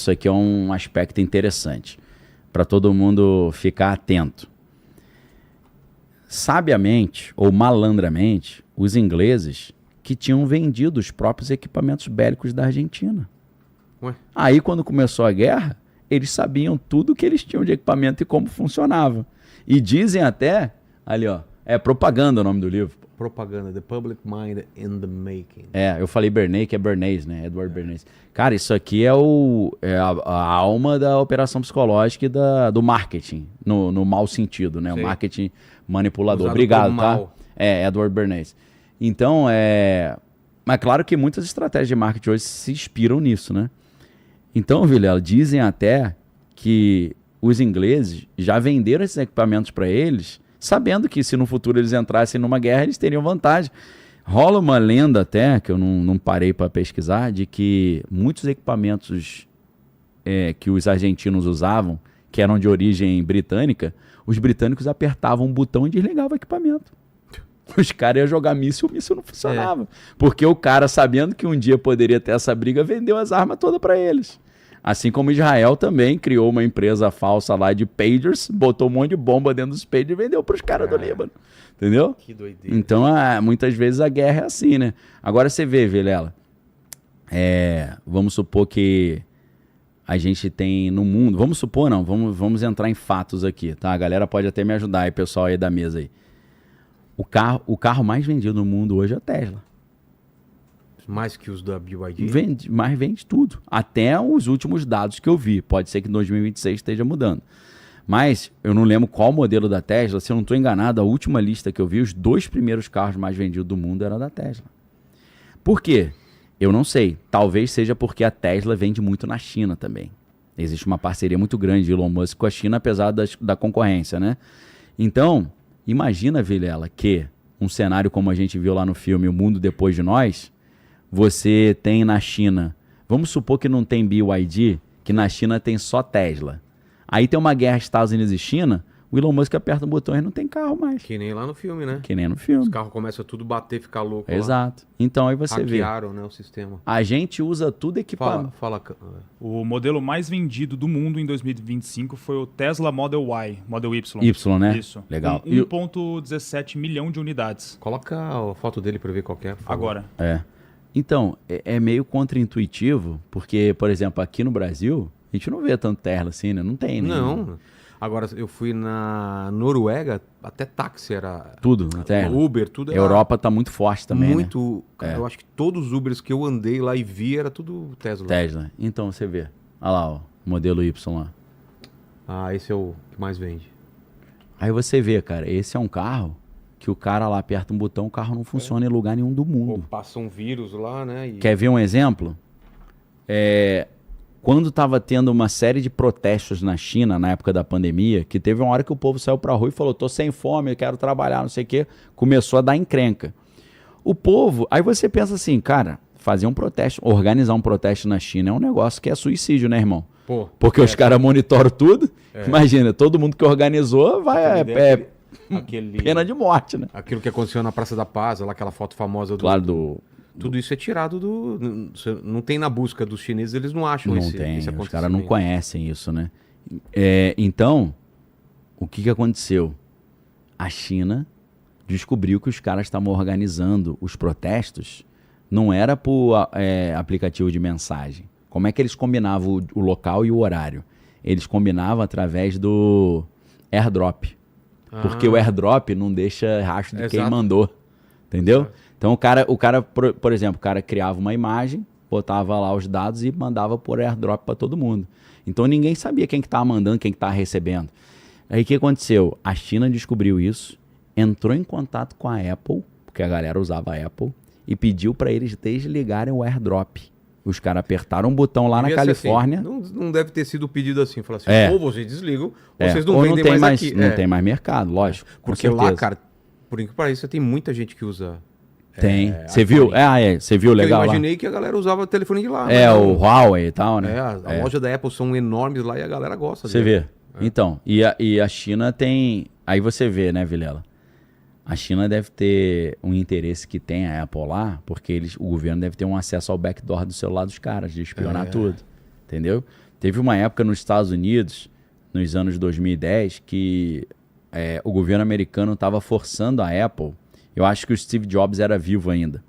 Isso aqui é um aspecto interessante para todo mundo ficar atento. Sabiamente ou malandramente, os ingleses que tinham vendido os próprios equipamentos bélicos da Argentina. Ué? Aí, quando começou a guerra, eles sabiam tudo que eles tinham de equipamento e como funcionava. E dizem até, ali ó, é propaganda o nome do livro. Propaganda, The Public Mind in the Making. Eu falei Bernays, que é Bernays, né? Edward Bernays. Cara, isso aqui é, a alma da operação psicológica e do marketing, no mau sentido, né? Sim. O marketing manipulador. Usado Obrigado, como tá? mal. Edward Bernays. Então, mas claro que muitas estratégias de marketing hoje se inspiram nisso, né? Então, Vilela, dizem até que os ingleses já venderam esses equipamentos para eles, sabendo que se no futuro eles entrassem numa guerra, eles teriam vantagem. Rola uma lenda até, que eu não parei para pesquisar, de que muitos equipamentos que os argentinos usavam, que eram de origem britânica, os britânicos apertavam um botão e desligavam o equipamento. Os caras iam jogar míssil, o míssil não funcionava. Porque o cara, sabendo que um dia poderia ter essa briga, vendeu as armas todas para eles. Assim como Israel também criou uma empresa falsa lá de pagers, botou um monte de bomba dentro dos pagers e vendeu para os caras do Líbano. Entendeu? Que doideira. Então, muitas vezes a guerra é assim, né? Agora você vê, Vilela, vamos supor que a gente tem no mundo... Vamos supor, não, vamos entrar em fatos aqui, tá? A galera pode até me ajudar aí, pessoal aí da mesa aí. O carro mais vendido no mundo hoje é a Tesla. Mais que os da BYD? Vende tudo. Até os últimos dados que eu vi. Pode ser que em 2026 esteja mudando. Mas eu não lembro qual modelo da Tesla. Se eu não estou enganado, a última lista que eu vi, os 2 primeiros carros mais vendidos do mundo eram da Tesla. Por quê? Eu não sei. Talvez seja porque a Tesla vende muito na China também. Existe uma parceria muito grande de Elon Musk com a China, apesar da concorrência, né? Então, imagina, Vilela, que um cenário como a gente viu lá no filme O Mundo Depois de Nós, você tem na China, vamos supor que não tem BYD, que na China tem só Tesla. Aí tem uma guerra Estados Unidos e China, o Elon Musk aperta um botão e não tem carro mais. Que nem lá no filme, né? Que nem no filme. Os carros começam tudo bater, ficar louco. Exato. Então aí você vê. Hackearam, né, o sistema. A gente usa tudo equipamento. Fala. O modelo mais vendido do mundo em 2025 foi o Tesla Model Y. Y, né? Isso. Legal. Com 1,17 milhão de unidades. Coloca a foto dele para ver qual que é. Agora. Então, é meio contraintuitivo, porque, por exemplo, aqui no Brasil, a gente não vê tanto Tesla assim, né? Não tem, né? Não. Agora, eu fui na Noruega, até táxi era... Tudo, na Tesla. Uber, tudo A era... Europa tá muito forte também, muito, né? Eu acho que todos os Ubers que eu andei lá e vi era tudo Tesla. Tesla. Então, você vê. Olha lá, ó, o modelo Y lá. Ah, esse é o que mais vende. Aí você vê, cara, esse é um carro que o cara lá aperta um botão, o carro não funciona em lugar nenhum do Ou mundo. passa um vírus lá, né? E... Quer ver um exemplo? Quando estava tendo uma série de protestos na China, na época da pandemia, que teve uma hora que o povo saiu pra rua e falou, tô sem fome, eu quero trabalhar, não sei o quê. Começou a dar encrenca. O povo... Aí você pensa assim, cara, fazer um protesto, organizar um protesto na China é um negócio que é suicídio, né, irmão? Pô, Porque os caras monitoram tudo. Imagina, todo mundo que organizou vai... pena de morte, né? Aquilo que aconteceu na Praça da Paz, lá aquela foto famosa do... Claro, Tudo isso é tirado do... Não tem na busca dos chineses, eles não acham não esse tem, acontecimento. os caras não conhecem isso, né? Então, o que aconteceu? A China descobriu que os caras estavam organizando os protestos, não era por aplicativo de mensagem. Como é que eles combinavam o local e o horário? Eles combinavam através do airdrop. Porque o airdrop não deixa rastro de quem mandou. Entendeu? Exato. Então o cara, por exemplo, o cara criava uma imagem, botava lá os dados e mandava por airdrop para todo mundo. Então ninguém sabia quem que estava mandando, quem que estava recebendo. Aí o que aconteceu? A China descobriu isso, entrou em contato com a Apple, porque a galera usava a Apple, e pediu para eles desligarem o airdrop. Os caras apertaram um botão lá na Califórnia. Assim. Não deve ter sido pedido assim. Falar assim, ou vocês desligam, ou vocês não vendem tem mais aqui. Não tem mais mercado, lógico. Porque lá, cara, por incrível que pareça, tem muita gente que usa... Tem. Você viu? Você viu legal lá? Eu imaginei que a galera usava telefone de lá. O Huawei e tal, né? A loja da Apple são enormes lá e a galera gosta. Você vê. Então, e a China tem... Aí você vê, né, Vilela? A China deve ter um interesse que tem a Apple lá, porque o governo deve ter um acesso ao backdoor do celular dos caras, de espionar tudo. Entendeu? Teve uma época nos Estados Unidos, nos anos 2010, que o governo americano estava forçando a Apple. Eu acho que o Steve Jobs era vivo ainda.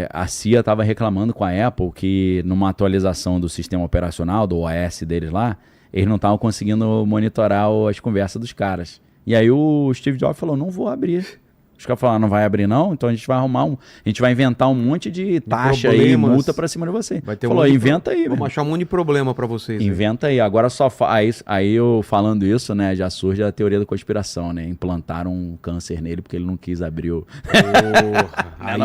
A CIA estava reclamando com a Apple que numa atualização do sistema operacional, do OS deles lá, eles não estavam conseguindo monitorar as conversas dos caras. E aí o Steve Jobs falou, não vou abrir. Os caras falaram, não vai abrir não? Então a gente vai a gente vai inventar um monte de taxa e multa pra cima de você. Vai ter falou, inventa aí. Vamos achar um monte de problema pra vocês. Inventa aí. Agora aí eu falando isso, né, já surge a teoria da conspiração, né? Implantaram um câncer nele porque ele não quis abrir o... Aí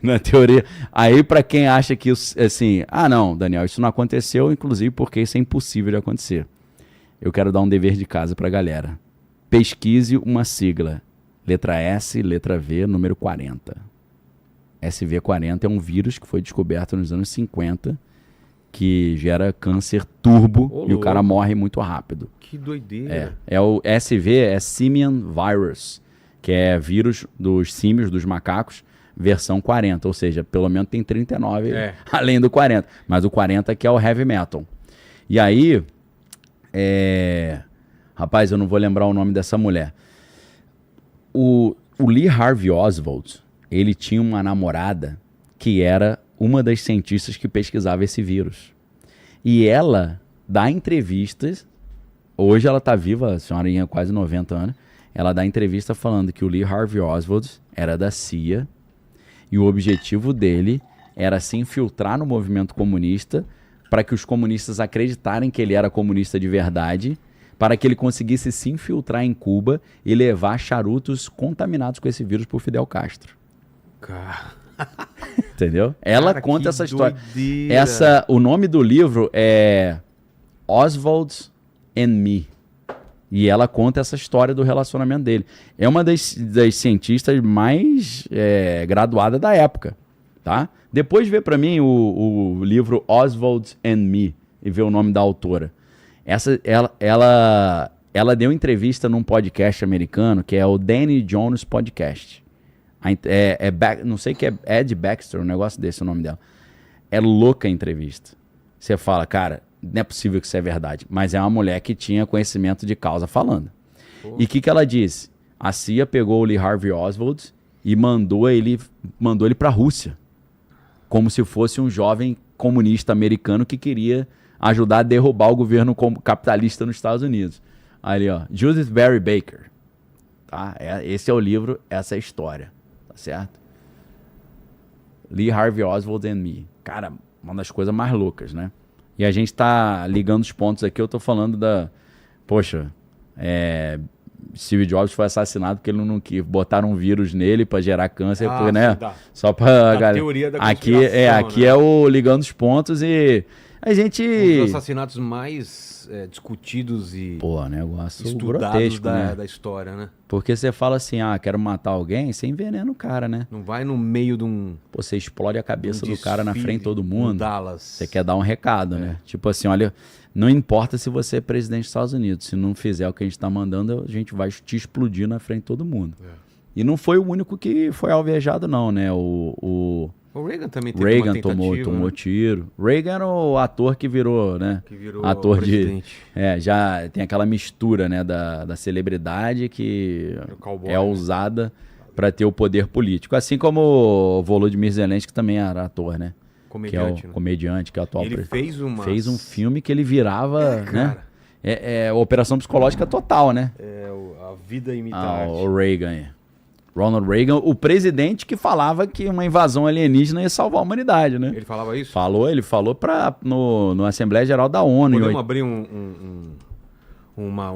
Na teoria. Aí pra quem acha que, assim, não, Daniel, isso não aconteceu, inclusive porque isso é impossível de acontecer. Eu quero dar um dever de casa pra galera. Pesquise uma sigla. Letra S, letra V, número 40. SV40 é um vírus que foi descoberto nos anos 50 que gera câncer turbo e o cara morre muito rápido. Que doideira. O SV é Simian Virus, que é vírus dos símios, dos macacos, versão 40. Ou seja, pelo menos tem 39 além do 40. Mas o 40 que é o heavy metal. E aí, rapaz, eu não vou lembrar o nome dessa mulher. O Lee Harvey Oswald, ele tinha uma namorada que era uma das cientistas que pesquisava esse vírus. E ela dá entrevistas, hoje ela está viva, a senhorinha quase 90 anos, ela dá entrevista falando que o Lee Harvey Oswald era da CIA e o objetivo dele era se infiltrar no movimento comunista para que os comunistas acreditarem que ele era comunista de verdade, para que ele conseguisse se infiltrar em Cuba e levar charutos contaminados com esse vírus por Fidel Castro. Entendeu? Ela conta essa história. O nome do livro é Oswald and Me. E ela conta essa história do relacionamento dele. É uma das cientistas mais graduadas da época. Tá? Depois vê para mim o livro Oswald and Me e vê o nome da autora. Ela deu entrevista num podcast americano que é o Danny Jones Podcast. Não sei que é Ed Baxter, um negócio desse o nome dela. É louca a entrevista. Você fala, cara, não é possível que isso é verdade. Mas é uma mulher que tinha conhecimento de causa falando. E o que ela disse? A CIA pegou o Lee Harvey Oswald e mandou ele para a Rússia. Como se fosse um jovem comunista americano que queria ajudar a derrubar o governo capitalista nos Estados Unidos. Ali, ó, Judith Barry Baker. Tá? Esse é o livro, essa é a história. Tá certo? Lee Harvey Oswald and Me. Cara, uma das coisas mais loucas, né? E a gente tá ligando os pontos aqui, eu tô falando Steve Jobs foi assassinado porque ele não quis. Botaram um vírus nele pra gerar câncer, né? Só pra galera. Teoria da aqui é o ligando os pontos e a gente... Um dos assassinatos mais discutidos e negócio estudados grotesco, da história, né? Porque você fala assim, quero matar alguém, você envenena o cara, né? Não vai no meio de um... Você explode a cabeça do cara na frente de todo mundo. Dallas. Você quer dar um recado, né? Tipo assim, olha, não importa se você é presidente dos Estados Unidos, se não fizer o que a gente tá mandando, a gente vai te explodir na frente de todo mundo. E não foi o único que foi alvejado, não, né? O Reagan também teve uma tentativa, tomou tiro. Reagan era o ator que virou, né? Que virou ator presidente. Já tem aquela mistura, né, da celebridade que cowboy, é usada para ter o poder político. Assim como o Volodymyr Zelensky, que também era ator, né? Comediante, que é o comediante, que é o atual presidente. Ele fez um filme que ele virava, né? Operação psicológica total, né? A vida imita a arte. O Reagan, Ronald Reagan, o presidente que falava que uma invasão alienígena ia salvar a humanidade, né? Ele falava isso? Ele falou no Assembleia Geral da ONU. Podemos abrir um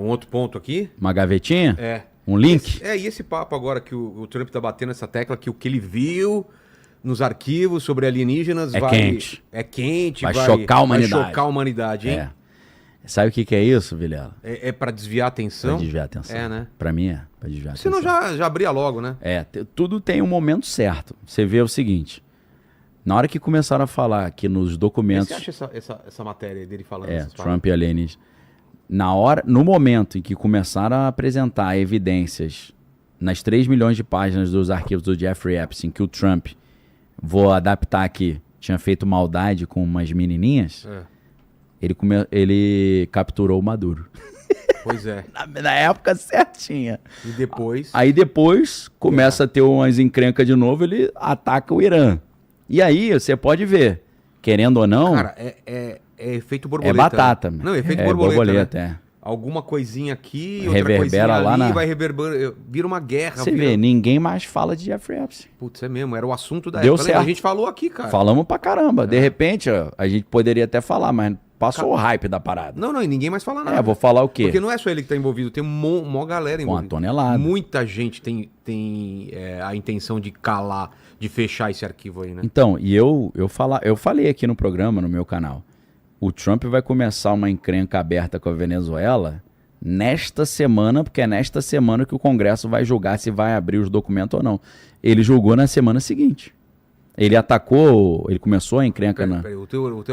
outro ponto aqui? Uma gavetinha? Um link? E esse papo agora que o Trump tá batendo essa tecla, que o que ele viu nos arquivos sobre alienígenas quente. É quente. Vai chocar a humanidade. Vai chocar a humanidade, hein? Sabe o que é isso, Vilela? É pra desviar a atenção? Pra desviar a atenção. Né? Pra mim pra desviar a atenção. Senão já abria logo, né? Tudo tem um momento certo. Você vê o seguinte, na hora que começaram a falar que nos documentos... Você acha essa matéria dele falando Trump e alienígenas. No momento em que começaram a apresentar evidências nas 3 milhões de páginas dos arquivos do Jeffrey Epstein, que o Trump, vou adaptar aqui, tinha feito maldade com umas menininhas, ele capturou o Maduro. Pois é. Na época certinha. E depois... Aí depois começa a ter umas encrencas de novo, ele ataca o Irã. E aí você pode ver, querendo ou não... Cara, é efeito borboleta. É batata. Né? Não, é efeito borboleta, né? é. Alguma coisinha aqui, Reverbera outra coisinha lá ali, na... vai reverberando, vira uma guerra. Você vê, ninguém mais fala de Jeffrey Epstein. Putz, é mesmo, era o assunto da Deu época. certo. A gente falou aqui, cara. Falamos pra caramba. De repente, ó, a gente poderia até falar, mas passou o hype da parada. Não, e ninguém mais fala nada. Vou falar o quê? Porque não é só ele que tá envolvido, tem uma galera envolvida. Uma tonelada. Muita gente tem a intenção de calar, de fechar esse arquivo aí, né? Então, e eu falei aqui no programa, no meu canal, o Trump vai começar uma encrenca aberta com a Venezuela nesta semana, porque é nesta semana que o Congresso vai julgar se vai abrir os documentos ou não. Ele julgou na semana seguinte. Ele atacou, ele começou a encrenca na... Peraí, o teólogo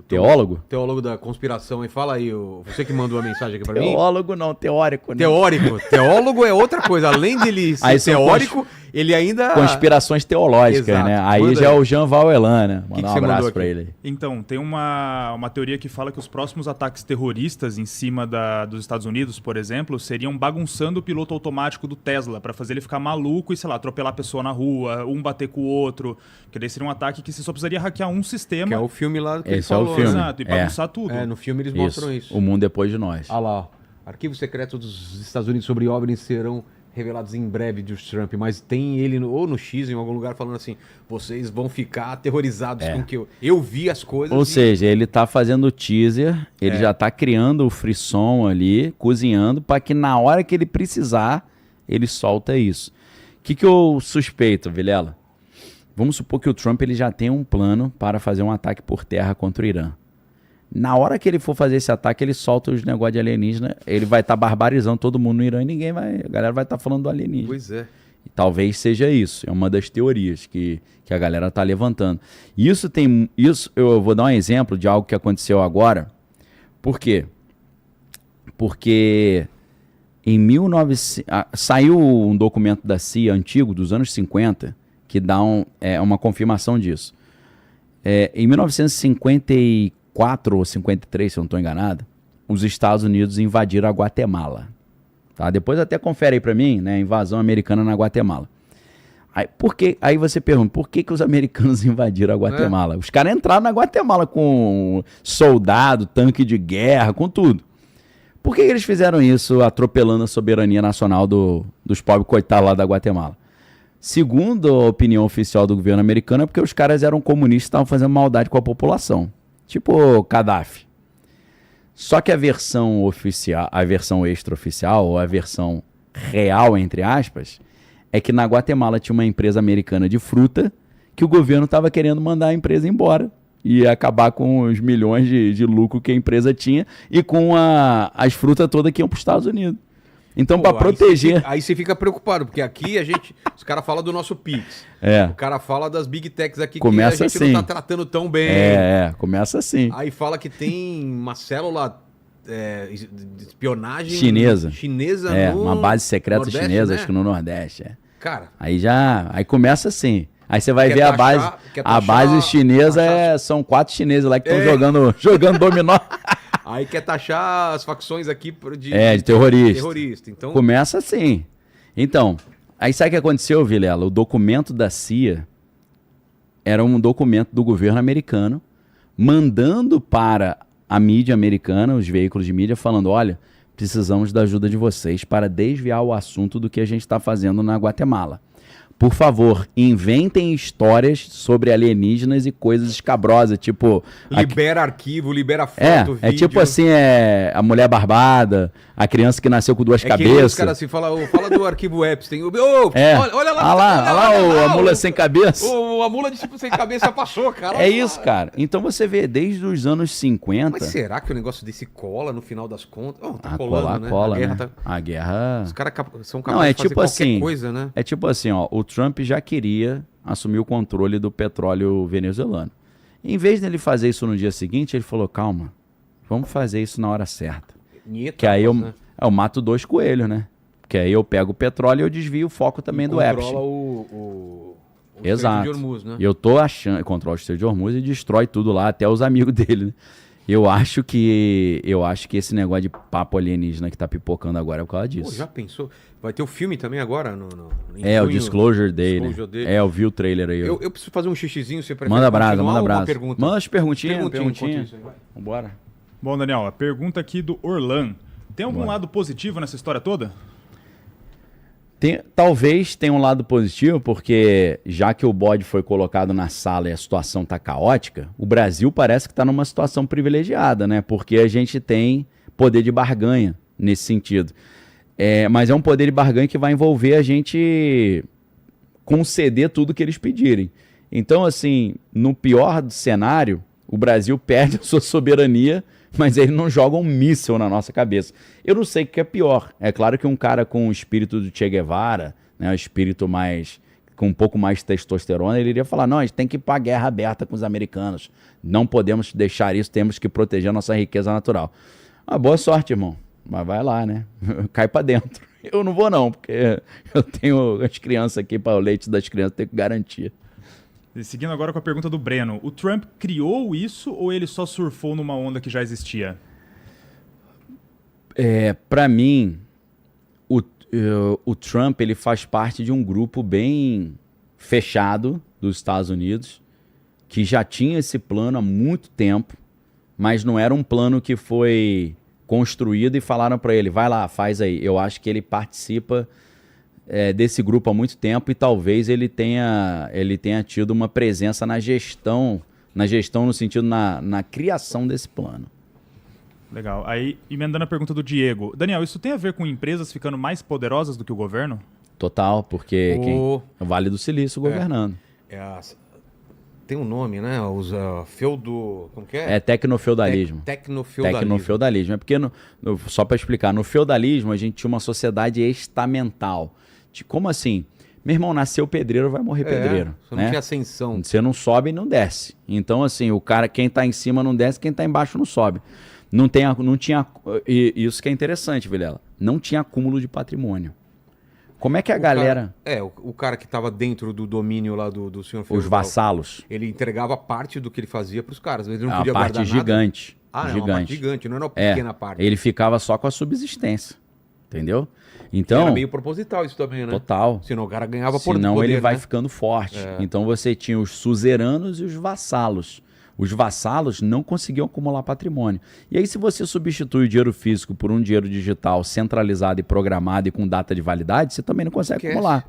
Teólogo? Teólogo da conspiração aí, fala aí, você que mandou a mensagem aqui pra mim. Teólogo não, teórico. Né? Teórico. Teólogo é outra coisa, além dele ser Aí são teórico, ele ainda... Conspirações teológicas, Exato. né? Aí Manda já aí. é o Jean Vauelan, né? Mandar um você mandou abraço aqui? pra ele. Então, tem uma teoria que fala que os próximos ataques terroristas em cima dos Estados Unidos, por exemplo, seriam bagunçando o piloto automático do Tesla, para fazer ele ficar maluco e, sei lá, atropelar a pessoa na rua, um bater com o outro. Que daí seria um ataque que você só precisaria hackear um sistema. Que é o filme lá que ele Esse é o falou. filme. Né? Exato, e bagunçar tudo. No filme eles mostram isso. O mundo depois de nós. Ah lá, ó. Arquivo secreto dos Estados Unidos sobre OVNIs serão revelados em breve de Trump, mas tem ele ou no X em algum lugar falando assim, vocês vão ficar aterrorizados com que eu vi as coisas. Ou seja, ele tá fazendo o teaser, ele já tá criando o frisson ali, cozinhando, para que na hora que ele precisar, ele solta isso. O que eu suspeito, Vilela? Vamos supor que o Trump ele já tem um plano para fazer um ataque por terra contra o Irã. Na hora que ele for fazer esse ataque, ele solta os negócios de alienígena, ele vai estar barbarizando todo mundo no Irã e a galera vai estar falando do alienígena. Pois é. E talvez seja isso, é uma das teorias que a galera está levantando. Isso eu vou dar um exemplo de algo que aconteceu agora. Por quê? Porque em 1900 saiu um documento da CIA antigo, dos anos 50, que dá uma confirmação disso. Em 1954 ou 53, se eu não estou enganado, os Estados Unidos invadiram a Guatemala. Tá? Depois até confere aí para mim, né, a invasão americana na Guatemala. Aí você pergunta, por que os americanos invadiram a Guatemala? Os caras entraram na Guatemala com soldado, tanque de guerra, com tudo. Por que eles fizeram isso atropelando a soberania nacional dos pobres coitados lá da Guatemala? Segundo a opinião oficial do governo americano, é porque os caras eram comunistas e estavam fazendo maldade com a população. Tipo Gaddafi. Só que a versão oficial, a versão extraoficial, ou a versão real, entre aspas, é que na Guatemala tinha uma empresa americana de fruta que o governo estava querendo mandar a empresa embora e acabar com os milhões de lucro que a empresa tinha e com as frutas todas que iam para os Estados Unidos. Então, para proteger... Aí você fica preocupado, porque aqui os caras falam do nosso Pix. O cara fala das Big Techs aqui começa que a gente assim. não tá tratando tão bem. Começa assim. Aí fala que tem uma célula de espionagem chinesa no uma base secreta Nordeste, chinesa, né? Acho que no Nordeste. Cara... Aí começa assim. Aí você vai ver a base. A base chinesa são 4 chineses lá que estão jogando dominó. Aí quer taxar as facções aqui de terrorista. Então... Começa assim. Então, aí sabe o que aconteceu, Vilela? O documento da CIA era um documento do governo americano mandando para a mídia americana, os veículos de mídia, falando, olha, precisamos da ajuda de vocês para desviar o assunto do que a gente está fazendo na Guatemala. Por favor, inventem histórias sobre alienígenas e coisas escabrosas, tipo... Libera arquivo, libera foto, vídeo. Tipo assim, a mulher barbada, a criança que nasceu com 2 cabeças. Que os caras assim, fala do arquivo Epstein. Olha lá. Olha lá, a mula sem cabeça. A mula de sem cabeça passou, cara. É isso, cara. Então você vê, desde os anos 50... Mas será que o negócio desse cola no final das contas? Tá colando, né? Cola, a guerra, né? A guerra... Os caras são capazes de fazer qualquer coisa, né? É tipo assim, ó, o Trump já queria assumir o controle do petróleo venezuelano. Em vez dele fazer isso no dia seguinte, ele falou, calma, vamos fazer isso na hora certa. Que aí eu mato 2 coelhos, né? Que aí eu pego o petróleo e eu desvio o foco também do Epstein. O Exato. De Hormuz, né? E eu tô achando, controla o Estreito de Hormuz e destrói tudo lá, até os amigos dele, né? Eu acho que esse negócio de papo alienígena que tá pipocando agora é por causa disso. Pô, já pensou? Vai ter o filme também agora? O Disclosure dele. Eu vi o trailer aí. Eu preciso fazer um xixizinho, você prefere manda brasa. Pergunta? Manda as perguntinhas. Vambora. Bom, Daniel, a pergunta aqui do Orlan. Tem algum lado positivo nessa história toda? Talvez tenha um lado positivo, porque já que o bode foi colocado na sala e a situação está caótica, o Brasil parece que está numa situação privilegiada, né? Porque a gente tem poder de barganha nesse sentido. Mas é um poder de barganha que vai envolver a gente conceder tudo que eles pedirem. Então, assim, no pior cenário, o Brasil perde a sua soberania, mas ele não joga um míssil na nossa cabeça. Eu não sei o que é pior. É claro que um cara com o espírito do Che Guevara, né, um espírito com um pouco mais de testosterona, ele iria falar, não, a gente tem que ir para a guerra aberta com os americanos. Não podemos deixar isso, temos que proteger a nossa riqueza natural. Boa sorte, irmão. Mas vai lá, né? Cai para dentro. Eu não vou não, porque eu tenho as crianças aqui, para o leite das crianças, tenho que garantir. E seguindo agora com a pergunta do Breno, o Trump criou isso ou ele só surfou numa onda que já existia? Para mim, o Trump ele faz parte de um grupo bem fechado dos Estados Unidos, que já tinha esse plano há muito tempo, mas não era um plano que foi construído e falaram para ele, vai lá, faz aí. Eu acho que ele participa desse grupo há muito tempo e talvez ele tenha tido uma presença na gestão no sentido na criação desse plano. Legal. Aí, emendando a pergunta do Diego. Daniel, isso tem a ver com empresas ficando mais poderosas do que o governo? Total, porque o Vale do Silício governando. Tem um nome, né? Como que é? É tecnofeudalismo. Tecnofeudalismo. É porque, só para explicar, no feudalismo a gente tinha uma sociedade estamental. Como assim? Meu irmão, nasceu pedreiro, vai morrer pedreiro. Você não tinha ascensão. Você não sobe e não desce. Então, assim, quem tá em cima não desce, quem tá embaixo não sobe. Não tinha. Isso que é interessante, Vilela. Não tinha acúmulo de patrimônio. Como é que a galera... O cara que estava dentro do domínio lá do senhor feudal, os vassalos. Ele entregava parte do que ele fazia para os caras. Ele não podia guardar nada. Gigante. Gigante. Uma parte gigante, não era uma pequena parte. Ele ficava só com a subsistência. Entendeu? Então, era meio proposital isso também, né? Total. Senão o cara ganhava por poder. Senão ele vai né? ficando forte. Então você tinha os suzeranos e os vassalos. Os vassalos não conseguiam acumular patrimônio. E aí, se você substitui o dinheiro físico por um dinheiro digital centralizado e programado e com data de validade, você também não consegue acumular.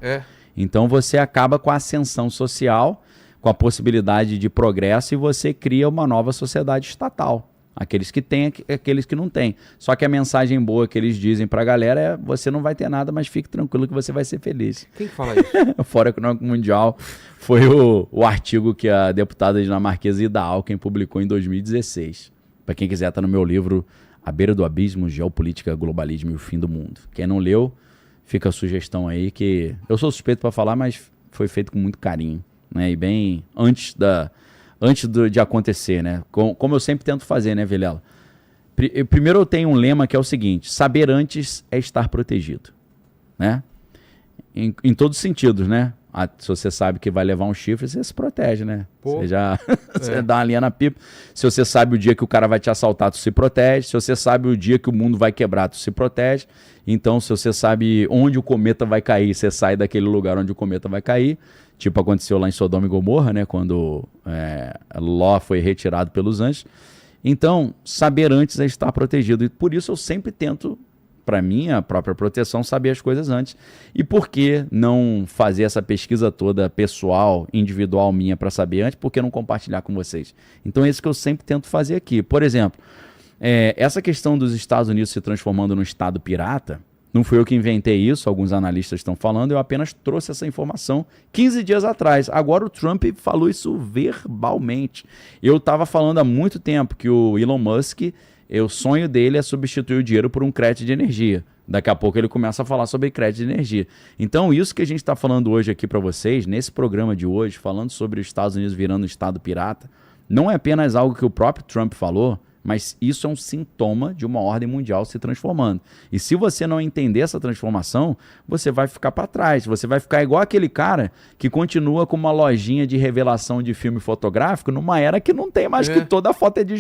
Então você acaba com a ascensão social, com a possibilidade de progresso, e você cria uma nova sociedade estatal. Aqueles que têm, aqueles que não têm. Só que a mensagem boa que eles dizem pra galera é: você não vai ter nada, mas fique tranquilo que você vai ser feliz. Quem fala isso? O Fórum Econômico Mundial foi o artigo que a deputada dinamarquesa Ida Auken publicou em 2016. Para quem quiser, tá no meu livro À Beira do Abismo, Geopolítica, Globalismo e o Fim do Mundo. Quem não leu, fica a sugestão aí, que eu sou suspeito para falar, mas foi feito com muito carinho, né? E bem antes de acontecer, né? Como eu sempre tento fazer, né, Vilela? Primeiro eu tenho um lema que é o seguinte: saber antes é estar protegido, né? Em todos os sentidos, né? Se você sabe que vai levar um chifre, você se protege, né? Você já você dá uma linha na pipa. Se você sabe o dia que o cara vai te assaltar, tu se protege. Se você sabe o dia que o mundo vai quebrar, tu se protege. Então, se você sabe onde o cometa vai cair, você sai daquele lugar onde o cometa vai cair. Tipo aconteceu lá em Sodoma e Gomorra, né? Quando Ló foi retirado pelos anjos. Então, saber antes é estar protegido. E por isso eu sempre tento, para minha própria proteção, saber as coisas antes. E por que não fazer essa pesquisa toda pessoal, individual minha, para saber antes? Por que não compartilhar com vocês? Então é isso que eu sempre tento fazer aqui. Por exemplo, essa questão dos Estados Unidos se transformando num estado pirata, não fui eu que inventei isso, alguns analistas estão falando, eu apenas trouxe essa informação 15 dias atrás. Agora o Trump falou isso verbalmente. Eu estava falando há muito tempo que o Elon Musk, o sonho dele é substituir o dinheiro por um crédito de energia. Daqui a pouco ele começa a falar sobre crédito de energia. Então isso que a gente está falando hoje aqui para vocês, nesse programa de hoje, falando sobre os Estados Unidos virando um estado pirata, não é apenas algo que o próprio Trump falou, Mas isso é um sintoma de uma ordem mundial se transformando. E se você não entender essa transformação, você vai ficar para trás. Você vai ficar igual aquele cara que continua com uma lojinha de revelação de filme fotográfico numa era que não tem mais, que toda a foto é digital.